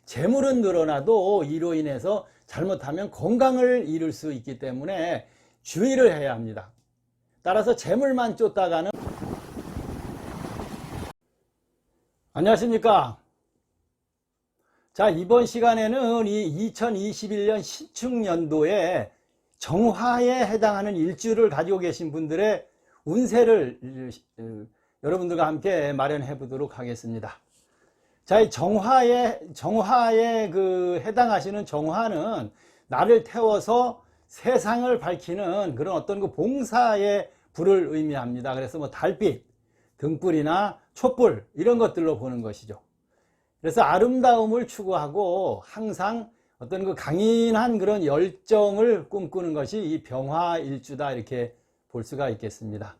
재물은 늘어나도 이로 인해서 잘못하면 건강을 잃을 수 있기 때문에 주의를 해야 합니다. 따라서 재물만 쫓다가는. 안녕하십니까. 자, 이번 시간에는 이 2021년 신축년도에 정화에 해당하는 일주를 가지고 계신 분들의 운세를 여러분들과 함께 마련해 보도록 하겠습니다. 자, 이 정화에 해당하시는 정화는 나를 태워서 세상을 밝히는 그런 어떤 그 봉사의 불을 의미합니다. 그래서 뭐 달빛, 등불이나 촛불 이런 것들로 보는 것이죠. 그래서 아름다움을 추구하고 항상 어떤 그 강인한 그런 열정을 꿈꾸는 것이 이 병화일주다, 이렇게 볼 수가 있겠습니다.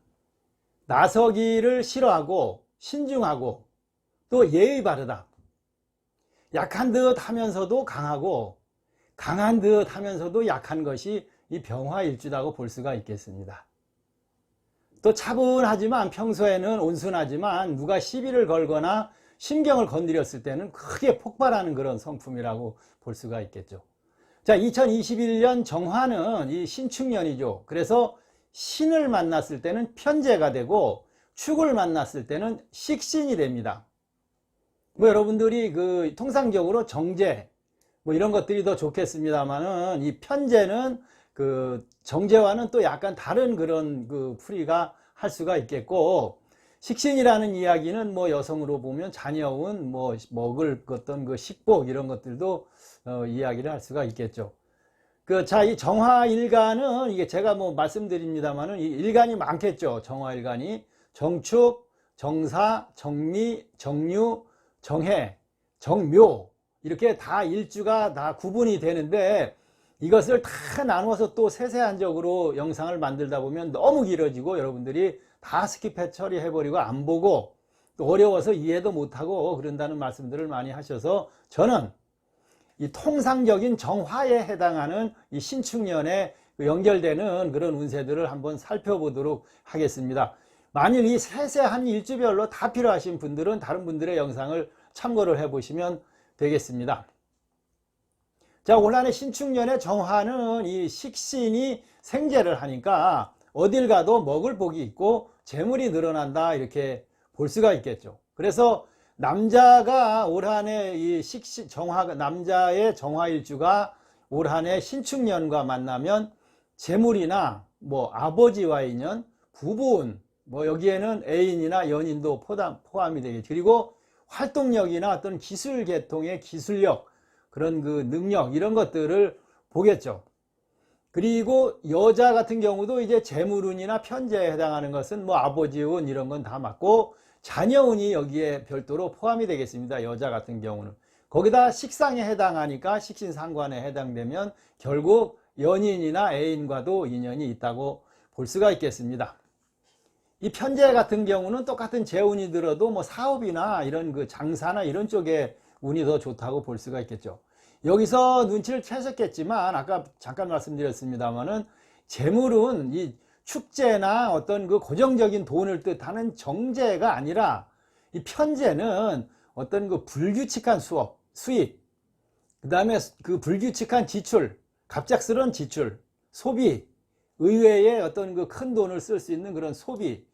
나서기를 싫어하고 신중하고 또 예의 바르다. 약한 듯 하면서도 강하고 강한 듯 하면서도 약한 것이 이 병화일주라고 볼 수가 있겠습니다. 또 차분하지만 평소에는 온순하지만 누가 시비를 걸거나 심경을 건드렸을 때는 크게 폭발하는 그런 성품이라고 볼 수가 있겠죠. 자, 2021년 정화는 이 신축년이죠. 그래서 신을 만났을 때는 편재가 되고 축을 만났을 때는 식신이 됩니다. 뭐 여러분들이 그 통상적으로 정제 뭐 이런 것들이 더 좋겠습니다만은 이 편제는 그 정제와는 또 약간 다른 그런 그 풀이가 할 수가 있겠고, 식신이라는 이야기는 뭐 여성으로 보면 자녀운 뭐 먹을 어떤 그 식복 이런 것들도 이야기를 할 수가 있겠죠. 자, 이 정화일간은 이게 제가 뭐 말씀드립니다만은 이 일간이 많겠죠. 정화일간이 정축, 정사, 정미, 정유, 정해, 정묘 이렇게 다 일주가 다 구분이 되는데, 이것을 다 나누어서 또 세세한적으로 영상을 만들다 보면 너무 길어지고 여러분들이 다 스킵해 처리해버리고 안 보고 또 어려워서 이해도 못하고 그런다는 말씀들을 많이 하셔서, 저는 이 통상적인 정화에 해당하는 이 신축년에 연결되는 그런 운세들을 한번 살펴보도록 하겠습니다. 만일 이 세세한 일주별로 다 필요하신 분들은 다른 분들의 영상을 참고를 해 보시면 되겠습니다. 자, 올 한해 신축년의 정화는 이 식신이 생재를 하니까 어딜 가도 먹을 복이 있고 재물이 늘어난다, 이렇게 볼 수가 있겠죠. 그래서 남자가 올 한해 이 남자의 정화일주가 올 한해 신축년과 만나면 재물이나 뭐 아버지와의 인연, 부부운, 뭐 여기에는 애인이나 연인도 포함이 되겠죠. 그리고 활동력이나 어떤 기술 계통의 기술력, 그런 그 능력 이런 것들을 보겠죠. 그리고 여자 같은 경우도 이제 재물운이나 편재에 해당하는 것은 뭐 아버지운 이런 건 다 맞고, 자녀운이 여기에 별도로 포함이 되겠습니다. 여자 같은 경우는 거기다 식상에 해당하니까 식신상관에 해당되면 결국 연인이나 애인과도 인연이 있다고 볼 수가 있겠습니다. 이 편재 같은 경우는 똑같은 재운이 들어도 뭐 사업이나 이런 그 장사나 이런 쪽에 운이 더 좋다고 볼 수가 있겠죠. 여기서 눈치를 채셨겠지만 아까 잠깐 말씀드렸습니다만은 재물은 이 축제나 어떤 그 고정적인 돈을 뜻하는 정제가 아니라, 이 편재는 어떤 그 불규칙한 수입, 그 다음에 그 불규칙한 지출, 갑작스러운 지출, 소비, 의외의 어떤 그 큰 돈을 쓸 수 있는 그런 소비,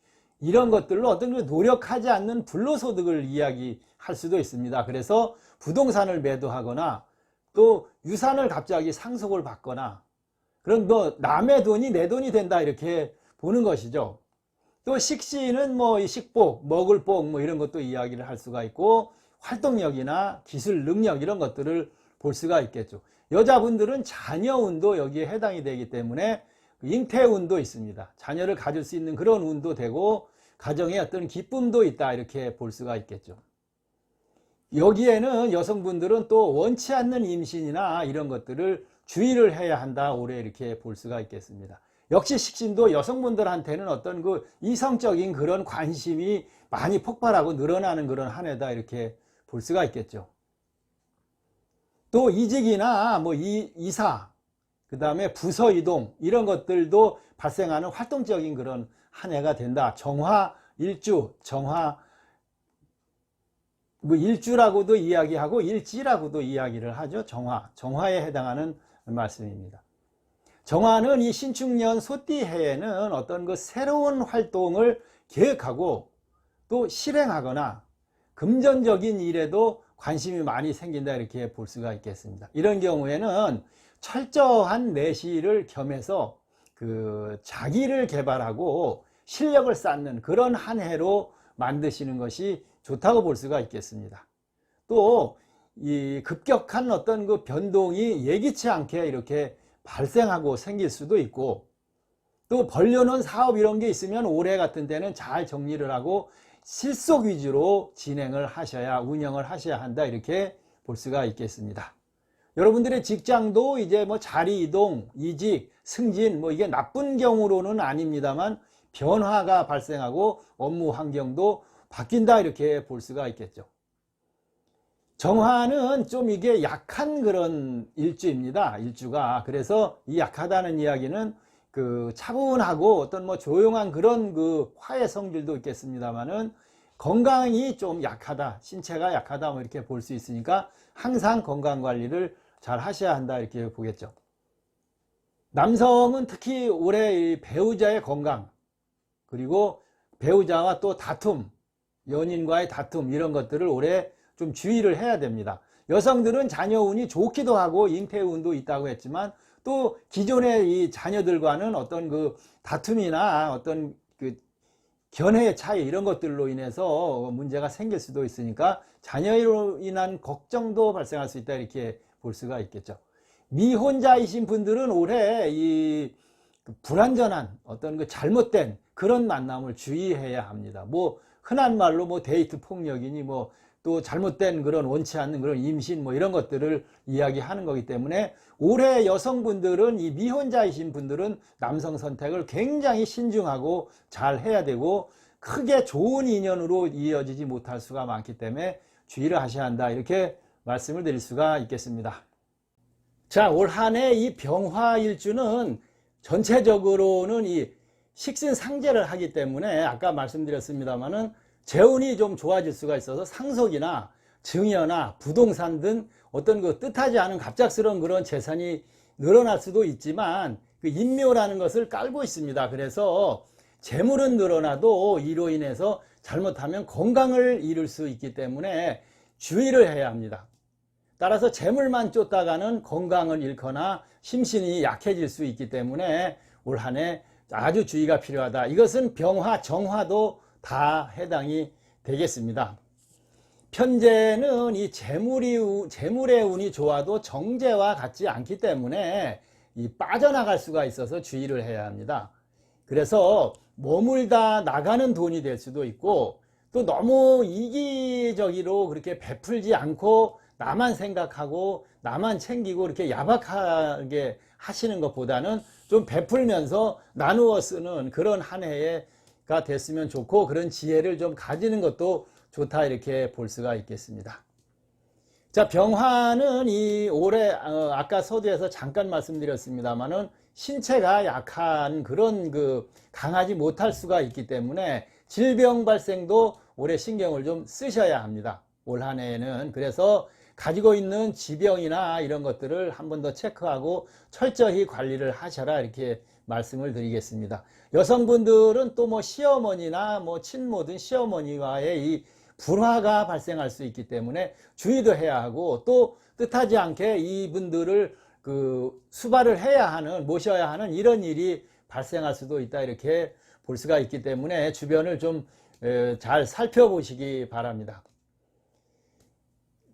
이런 것들로 어떤 그 노력하지 않는 불로소득을 이야기할 수도 있습니다. 그래서 부동산을 매도하거나 또 유산을 갑자기 상속을 받거나, 그럼 뭐 남의 돈이 내 돈이 된다, 이렇게 보는 것이죠. 또 식신은 뭐 이 식복, 먹을 복 뭐 이런 것도 이야기를 할 수가 있고, 활동력이나 기술 능력 이런 것들을 볼 수가 있겠죠. 여자분들은 자녀운도 여기에 해당이 되기 때문에 잉태운도 있습니다. 자녀를 가질 수 있는 그런 운도 되고 가정에 어떤 기쁨도 있다, 이렇게 볼 수가 있겠죠. 여기에는 여성분들은 또 원치 않는 임신이나 이런 것들을 주의를 해야 한다, 올해 이렇게 볼 수가 있겠습니다. 역시 식신도 여성분들한테는 어떤 그 이성적인 그런 관심이 많이 폭발하고 늘어나는 그런 한 해다, 이렇게 볼 수가 있겠죠. 또 이직이나 뭐 이사, 그 다음에 부서 이동 이런 것들도 발생하는 활동적인 그런 한 해가 된다. 정화 일주, 정화 뭐 일주라고도 이야기하고 일지라고도 이야기를 하죠. 정화에 해당하는 말씀입니다. 정화는 이 신축년 소띠해에는 어떤 그 새로운 활동을 계획하고 또 실행하거나 금전적인 일에도 관심이 많이 생긴다, 이렇게 볼 수가 있겠습니다. 이런 경우에는 철저한 내실을 겸해서 그 자기를 개발하고 실력을 쌓는 그런 한 해로 만드시는 것이 좋다고 볼 수가 있겠습니다. 또 이 급격한 어떤 그 변동이 예기치 않게 이렇게 발생하고 생길 수도 있고, 또 벌려놓은 사업 이런 게 있으면 올해 같은 때는 잘 정리를 하고 실속 위주로 진행을 하셔야, 운영을 하셔야 한다, 이렇게 볼 수가 있겠습니다. 여러분들의 직장도 이제 뭐 자리 이동, 이직, 승진, 뭐 이게 나쁜 경우로는 아닙니다만 변화가 발생하고 업무 환경도 바뀐다, 이렇게 볼 수가 있겠죠. 정화는 좀 이게 약한 그런 일주입니다. 일주가. 그래서 이 약하다는 이야기는 그 차분하고 어떤 뭐 조용한 그런 그 화의 성질도 있겠습니다만은 건강이 좀 약하다, 신체가 약하다, 뭐 이렇게 볼 수 있으니까 항상 건강 관리를 잘 하셔야 한다, 이렇게 보겠죠. 남성은 특히 올해 배우자의 건강, 그리고 배우자와 또 다툼, 연인과의 다툼, 이런 것들을 올해 좀 주의를 해야 됩니다. 여성들은 자녀운이 좋기도 하고 잉태운도 있다고 했지만 또 기존의 이 자녀들과는 어떤 그 다툼이나 어떤 그 견해의 차이, 이런 것들로 인해서 문제가 생길 수도 있으니까 자녀로 인한 걱정도 발생할 수 있다, 이렇게 볼 수가 있겠죠. 미혼자이신 분들은 올해 이 불완전한 어떤 그 잘못된 그런 만남을 주의해야 합니다. 뭐 흔한 말로 뭐 데이트 폭력이니 뭐 또 잘못된 그런 원치 않는 그런 임신, 뭐 이런 것들을 이야기하는 거기 때문에 올해 여성분들은, 이 미혼자이신 분들은 남성 선택을 굉장히 신중하고 잘 해야 되고 크게 좋은 인연으로 이어지지 못할 수가 많기 때문에 주의를 하셔야 한다, 이렇게 말씀을 드릴 수가 있겠습니다. 자, 올 한 해 이 병화일주는 전체적으로는 이 식신상제를 하기 때문에 아까 말씀드렸습니다마는 재운이 좀 좋아질 수가 있어서 상속이나 증여나 부동산 등 어떤 그 뜻하지 않은 갑작스러운 그런 재산이 늘어날 수도 있지만 그 인묘라는 것을 깔고 있습니다. 그래서 재물은 늘어나도 이로 인해서 잘못하면 건강을 잃을 수 있기 때문에 주의를 해야 합니다. 따라서 재물만 쫓다가는 건강을 잃거나 심신이 약해질 수 있기 때문에 올 한 해 아주 주의가 필요하다. 이것은 병화, 정화도 다 해당이 되겠습니다. 편재는 이 재물의 운이 좋아도 정제와 같지 않기 때문에 이 빠져나갈 수가 있어서 주의를 해야 합니다. 그래서 머물다 나가는 돈이 될 수도 있고, 또 너무 이기적으로 그렇게 베풀지 않고 나만 생각하고 나만 챙기고 이렇게 야박하게 하시는 것보다는 좀 베풀면서 나누어 쓰는 그런 한 해가 됐으면 좋고, 그런 지혜를 좀 가지는 것도 좋다, 이렇게 볼 수가 있겠습니다. 자, 병화는 이 올해 아까 서두에서 잠깐 말씀드렸습니다만은 신체가 약한 그런 그 강하지 못할 수가 있기 때문에 질병 발생도 올해 신경을 좀 쓰셔야 합니다. 올 한 해에는. 그래서 가지고 있는 지병이나 이런 것들을 한 번 더 체크하고 철저히 관리를 하셔라, 이렇게 말씀을 드리겠습니다. 여성분들은 또 뭐 시어머니나 뭐 친모든 시어머니와의 이 불화가 발생할 수 있기 때문에 주의도 해야 하고, 또 뜻하지 않게 이분들을 그 수발을 해야 하는, 모셔야 하는 이런 일이 발생할 수도 있다, 이렇게 볼 수가 있기 때문에 주변을 좀 잘 살펴보시기 바랍니다.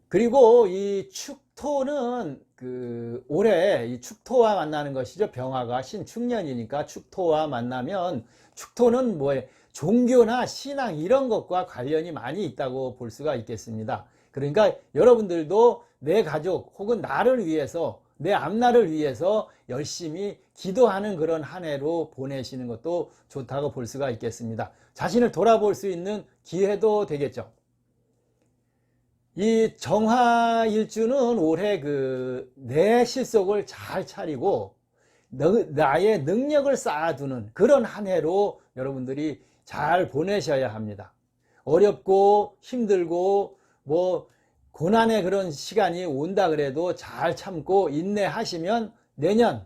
그리고 이 축토는 그 올해 이 축토와 만나는 것이죠. 병화가 신축년이니까 축토와 만나면, 축토는 뭐에 종교나 신앙 이런 것과 관련이 많이 있다고 볼 수가 있겠습니다. 그러니까 여러분들도 내 가족 혹은 나를 위해서, 내 앞날을 위해서 열심히 기도하는 그런 한 해로 보내시는 것도 좋다고 볼 수가 있겠습니다. 자신을 돌아볼 수 있는 기회도 되겠죠. 이 정화일주는 올해 내 실속을 잘 차리고 나의 능력을 쌓아두는 그런 한 해로 여러분들이 잘 보내셔야 합니다. 어렵고 힘들고 뭐 고난의 그런 시간이 온다 그래도 잘 참고 인내하시면 내년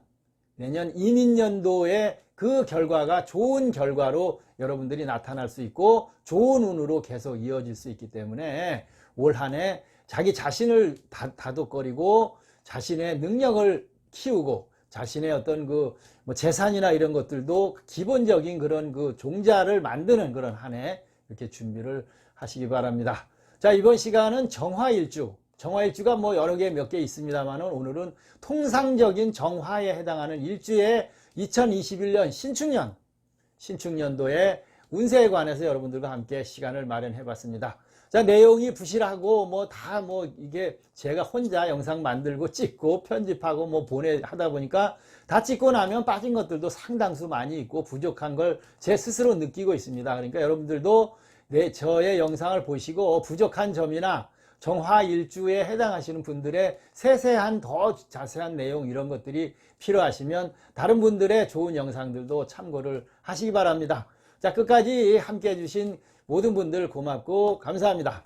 이민년도에 그 결과가 좋은 결과로 여러분들이 나타날 수 있고 좋은 운으로 계속 이어질 수 있기 때문에 올 한 해 자기 자신을 다독거리고 자신의 능력을 키우고 자신의 어떤 그 뭐 재산이나 이런 것들도 기본적인 그런 그 종자를 만드는 그런 한 해 이렇게 준비를 하시기 바랍니다. 자, 이번 시간은 정화일주가 뭐 여러 개 몇 개 있습니다만 오늘은 통상적인 정화에 해당하는 일주의 2021년 신축년도의 운세에 관해서 여러분들과 함께 시간을 마련해 봤습니다. 자, 내용이 부실하고 뭐 이게 제가 혼자 영상 만들고 찍고 편집하고 뭐 하다 보니까 다 찍고 나면 빠진 것들도 상당수 많이 있고 부족한 걸 제 스스로 느끼고 있습니다. 그러니까 여러분들도 저의 영상을 보시고 부족한 점이나 정화일주에 해당하시는 분들의 세세한 더 자세한 내용 이런 것들이 필요하시면 다른 분들의 좋은 영상들도 참고를 하시기 바랍니다. 자, 끝까지 함께 해주신 모든 분들 고맙고 감사합니다.